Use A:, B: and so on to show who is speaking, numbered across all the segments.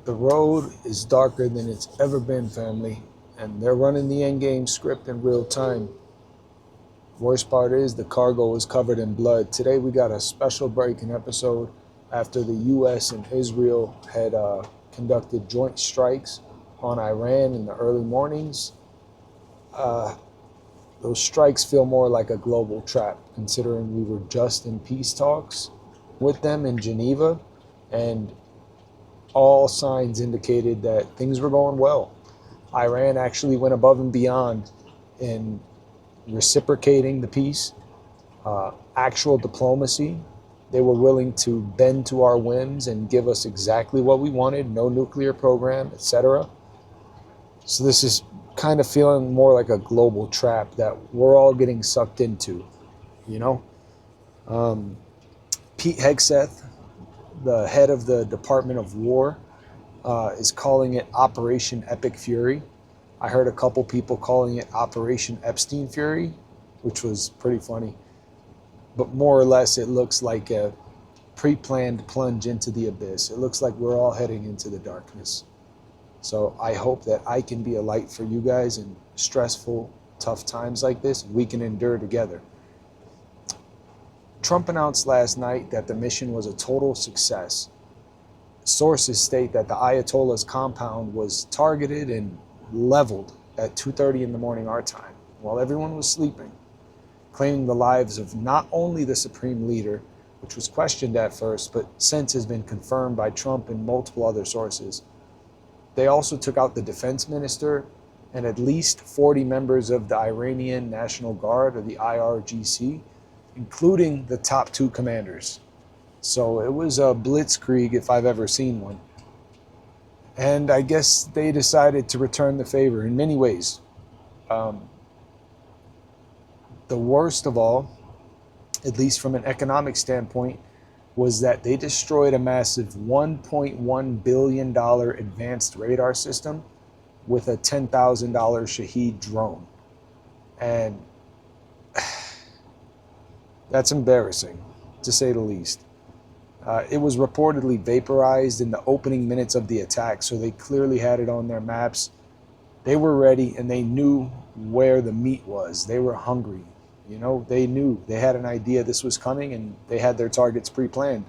A: The road is darker than it's ever been, family, and they're running the endgame script in real time. Worst part is the cargo is covered in blood. Today we got a special breaking episode after the U.S. and Israel had conducted joint strikes on Iran in the early mornings. Those strikes feel more like a global trap, considering we were just in peace talks with them in Geneva, and all signs indicated that things were going well. Iran actually went above and beyond in reciprocating the peace, actual diplomacy. They were willing to bend to our whims and give us exactly what we wanted, no nuclear program, etc. So this is kind of feeling more like a global trap that we're all getting sucked into, you know? Pete Hegseth, the head of the Department of War, is calling it Operation Epic Fury. I heard a couple people calling it Operation Epstein Fury, which was pretty funny. But more or less, it looks like a pre-planned plunge into the abyss. It looks like we're all heading into the darkness. So I hope that I can be a light for you guys in stressful, tough times like this, and we can endure together. Trump announced last night that the mission was a total success. Sources state that the Ayatollah's compound was targeted and leveled at 2:30 in the morning our time, while everyone was sleeping, claiming the lives of not only the supreme leader, which was questioned at first, but since has been confirmed by Trump and multiple other sources. They also took out the defense minister and at least 40 members of the Iranian National Guard, or the IRGC, including the top two commanders. So it was a blitzkrieg if I've ever seen one. And I guess they decided to return the favor in many ways. The worst of all, at least from an economic standpoint, was that they destroyed a massive $1.1 billion advanced radar system with a $10,000 Shahed drone. And that's embarrassing, to say the least. It was reportedly vaporized in the opening minutes of the attack, so they clearly had it on their maps. They were ready, and they knew where the meat was. They were hungry. You know, they knew. They had an idea this was coming, and they had their targets pre-planned.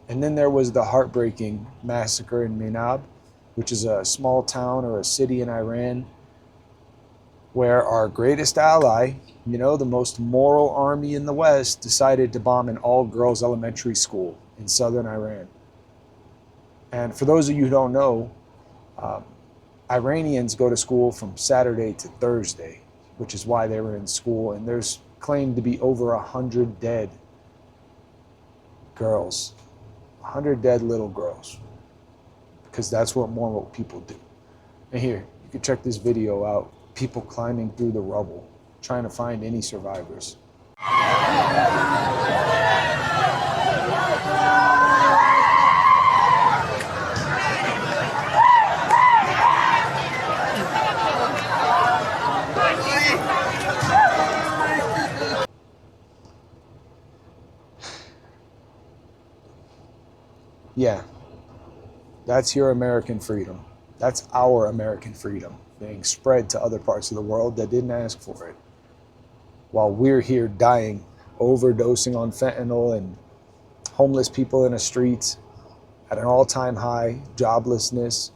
A: And then there was the heartbreaking massacre in Minab, which is a small town or a city in Iran, where our greatest ally, you know, the most moral army in the West, decided to bomb an all-girls elementary school in southern Iran. And for those of you who don't know, Iranians go to school from Saturday to Thursday, which is why they were in school. And there's claimed to be over 100 dead girls, 100 dead little girls, because that's what normal people do. And here, you can check this video out. People climbing through the rubble, trying to find any survivors. Yeah, that's your American freedom. That's our American freedom being spread to other parts of the world that didn't ask for it. While we're here dying, overdosing on fentanyl, and homeless people in the streets at an all-time high, joblessness,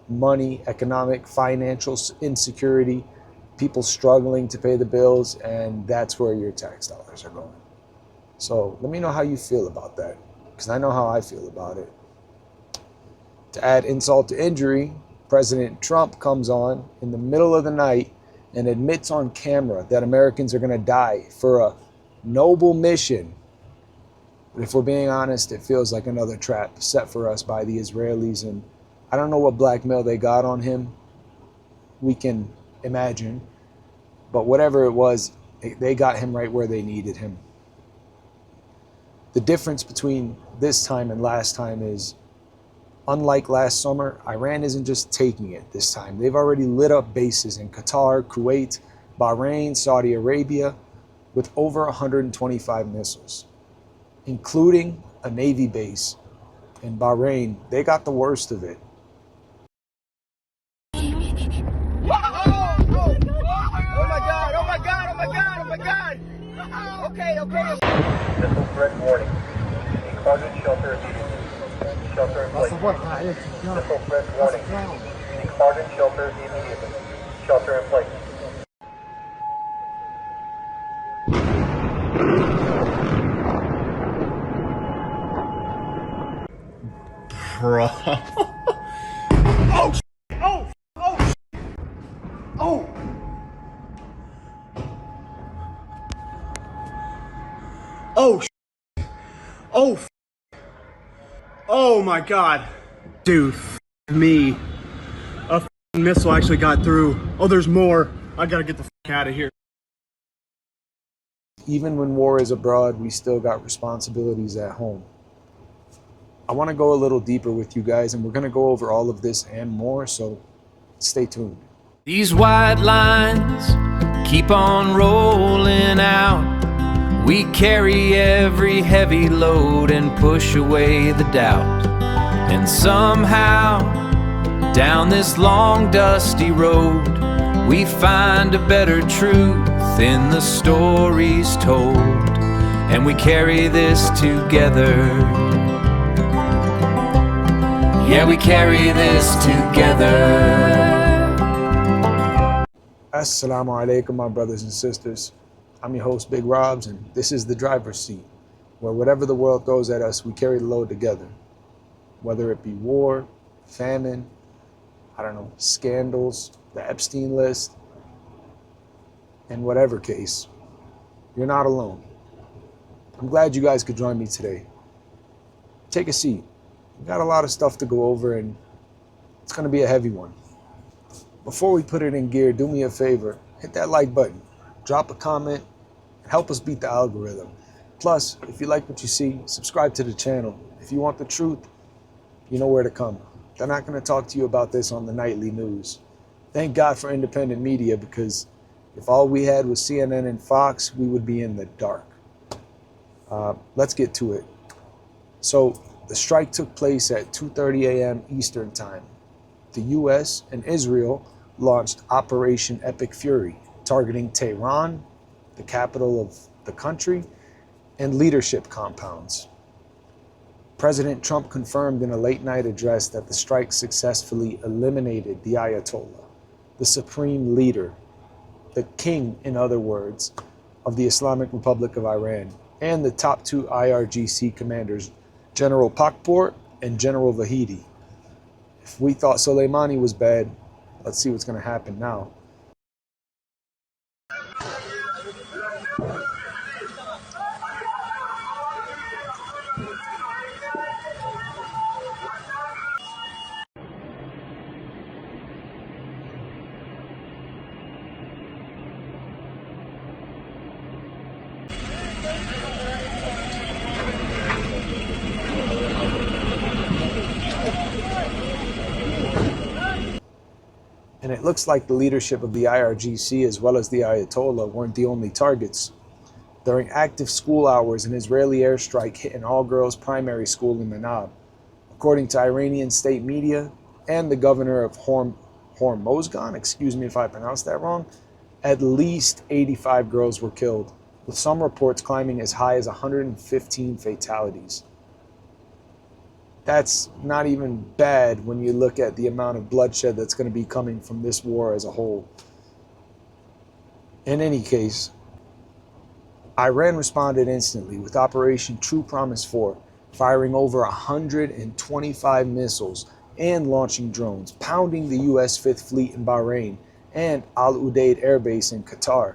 A: money, economic, financial insecurity, people struggling to pay the bills, and that's where your tax dollars are going. So let me know how you feel about that, because I know how I feel about it. To add insult to injury, President Trump comes on in the middle of the night and admits on camera that Americans are going to die for a noble mission. But if we're being honest, it feels like another trap set for us by the Israelis. And I don't know what blackmail they got on him. We can imagine. But whatever it was, they got him right where they needed him. The difference between this time and last time is, unlike last summer, Iran isn't just taking it this time. They've already lit up bases in Qatar, Kuwait, Bahrain, Saudi Arabia with over 125 missiles, including a Navy base in Bahrain, they got the worst of it.
B: Oh my God, oh my God, oh my God, oh my God. Okay.
C: Missile threat warning. A closet shelter immediately. Shelter in place. Missile threat warning. A closet shelter immediately. Shelter in place.
D: Bro. Oh, oh, oh, oh. Oh, oh, oh my God. Dude, me. A missile actually got through. Oh, there's more. I gotta get the out of here.
A: Even when war is abroad, we still got responsibilities at home. I want to go a little deeper with you guys, and we're going to go over all of this and more, so stay tuned.
E: These white lines keep on rolling out. We carry every heavy load and push away the doubt. And somehow, down this long dusty road, we find a better truth in the stories told. And we carry this together. Yeah, we carry this together.
A: Assalamu alaikum, my brothers and sisters. I'm your host, Big Robs, and this is the driver's seat, where whatever the world throws at us, we carry the load together. Whether it be war, famine, scandals, the Epstein list, in whatever case, you're not alone. I'm glad you guys could join me today. Take a seat. We've got a lot of stuff to go over, and it's going to be a heavy one. Before we put it in gear, do me a favor, hit that like button, drop a comment, and help us beat the algorithm. Plus, if you like what you see, subscribe to the channel. If you want the truth, you know where to come. They're not going to talk to you about this on the nightly news. Thank God for independent media, because if all we had was CNN and Fox, we would be in the dark. Let's get to it. So, the strike took place at 2:30 a.m. Eastern Time. The U.S. and Israel launched Operation Epic Fury, targeting Tehran, the capital of the country, and leadership compounds. President Trump confirmed in a late-night address that the strike successfully eliminated the Ayatollah, the supreme leader, the king, in other words, of the Islamic Republic of Iran, and the top two IRGC commanders, General Pakpour and General Vahidi. If we thought Soleimani was bad, let's see what's going to happen now. And it looks like the leadership of the IRGC as well as the Ayatollah weren't the only targets. During active school hours, an Israeli airstrike hit an all-girls primary school in Minab. According to Iranian state media and the governor of Hormozgan, excuse me if I pronounced that wrong, at least 85 girls were killed, with some reports climbing as high as 115 fatalities. That's not even bad when you look at the amount of bloodshed that's going to be coming from this war as a whole. In any case, Iran responded instantly with Operation True Promise 4, firing over 125 missiles and launching drones, pounding the U.S. Fifth Fleet in Bahrain and Al Udeid Air Base in Qatar.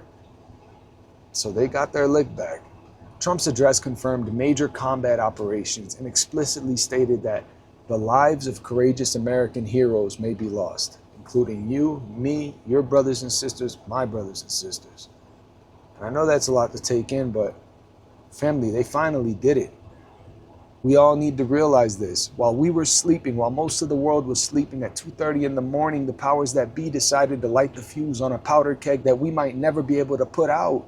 A: So they got their lick back. Trump's address confirmed major combat operations and explicitly stated that the lives of courageous American heroes may be lost, including you, me, your brothers and sisters, my brothers and sisters. And I know that's a lot to take in, but family, they finally did it. We all need to realize this. While we were sleeping, while most of the world was sleeping at 2:30 in the morning, the powers that be decided to light the fuse on a powder keg that we might never be able to put out.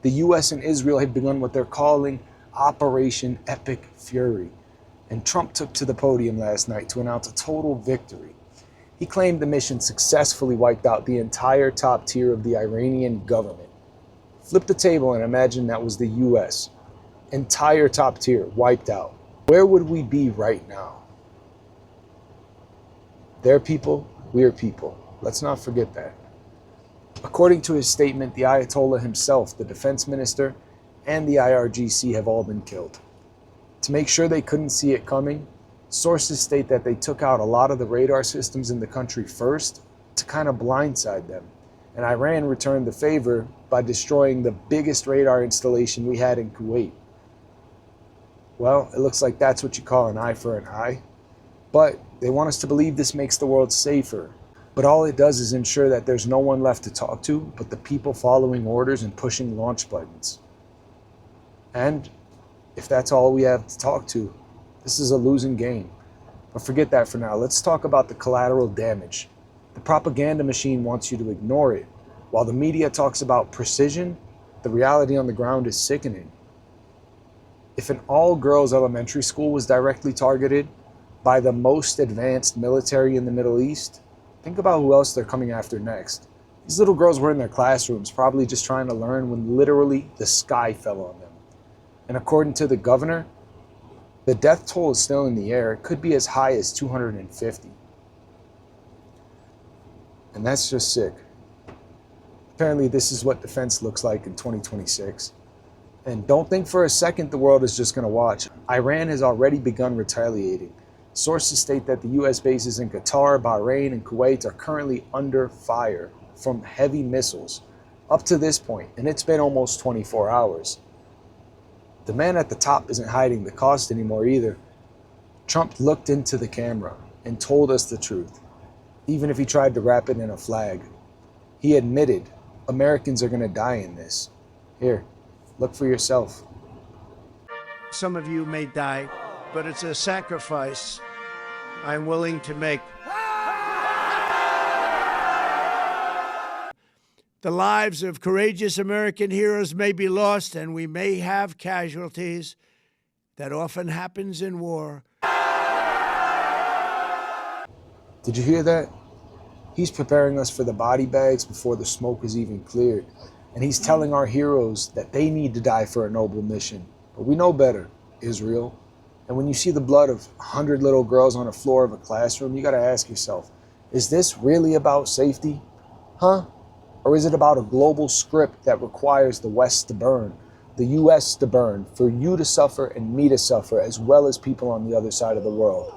A: The U.S. and Israel had begun what they're calling Operation Epic Fury. And Trump took to the podium last night to announce a total victory. He claimed the mission successfully wiped out the entire top tier of the Iranian government. Flip the table and imagine that was the US. Entire top tier wiped out. Where would we be right now? Their people, we're people. Let's not forget that. According to his statement, the Ayatollah himself, the defense minister, and the IRGC have all been killed. To make sure they couldn't see it coming, sources state that they took out a lot of the radar systems in the country first to kind of blindside them. And Iran returned the favor by destroying the biggest radar installation we had in Kuwait. Well, it looks like that's what you call an eye for an eye. But they want us to believe this makes the world safer. But all it does is ensure that there's no one left to talk to but the people following orders and pushing launch buttons. And if that's all we have to talk to, this is a losing game. But forget that for now. Let's talk about the collateral damage. The propaganda machine wants you to ignore it. While the media talks about precision, the reality on the ground is sickening. If an all-girls elementary school was directly targeted by the most advanced military in the Middle East, think about who else they're coming after next. These little girls were in their classrooms, probably just trying to learn when literally the sky fell on them. And according to the governor, the death toll is still in the air. It could be as high as 250. And that's just sick. Apparently, this is what defense looks like in 2026. And don't think for a second the world is just going to watch. Iran has already begun retaliating. Sources state that the US bases in Qatar, Bahrain, and Kuwait are currently under fire from heavy missiles up to this point, and it's been almost 24 hours. The man at the top isn't hiding the cost anymore either. Trump looked into the camera and told us the truth, even if he tried to wrap it in a flag. He admitted Americans are going to die in this. Here, look for yourself.
F: Some of you may die, but it's a sacrifice I'm willing to make. The lives of courageous American heroes may be lost, and we may have casualties. That often happens in war.
A: Did you hear that? He's preparing us for the body bags before the smoke is even cleared. And he's telling our heroes that they need to die for a noble mission. But we know better, Israel. And when you see the blood of 100 little girls on the floor of a classroom, you got to ask yourself, is this really about safety? Huh? Or is it about a global script that requires the West to burn, the US to burn, for you to suffer and me to suffer, as well as people on the other side of the world?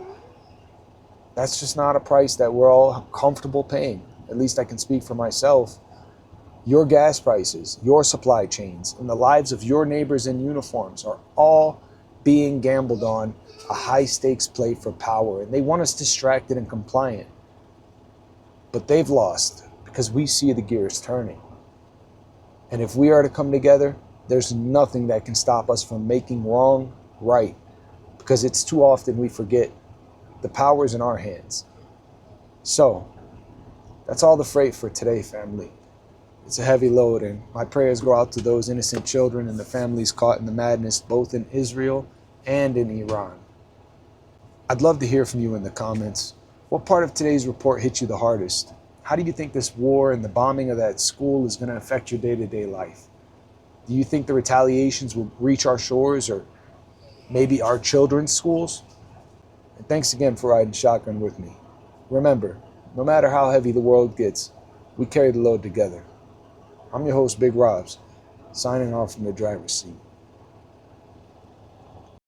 A: That's just not a price that we're all comfortable paying. At least I can speak for myself. Your gas prices, your supply chains, and the lives of your neighbors in uniforms are all being gambled on a high-stakes play for power, and they want us distracted and compliant. But they've lost because we see the gears turning. And if we are to come together, there's nothing that can stop us from making wrong right, because it's too often we forget the power's in our hands. So, that's all the freight for today, family. It's a heavy load, and my prayers go out to those innocent children and the families caught in the madness, both in Israel and in Iran. I'd love to hear from you in the comments. What part of today's report hit you the hardest? How do you think this war and the bombing of that school is going to affect your day-to-day life? Do you think the retaliations will reach our shores or maybe our children's schools? And thanks again for riding shotgun with me. Remember, no matter how heavy the world gets, we carry the load together. I'm your host, Big Robs, signing off from the driver's seat.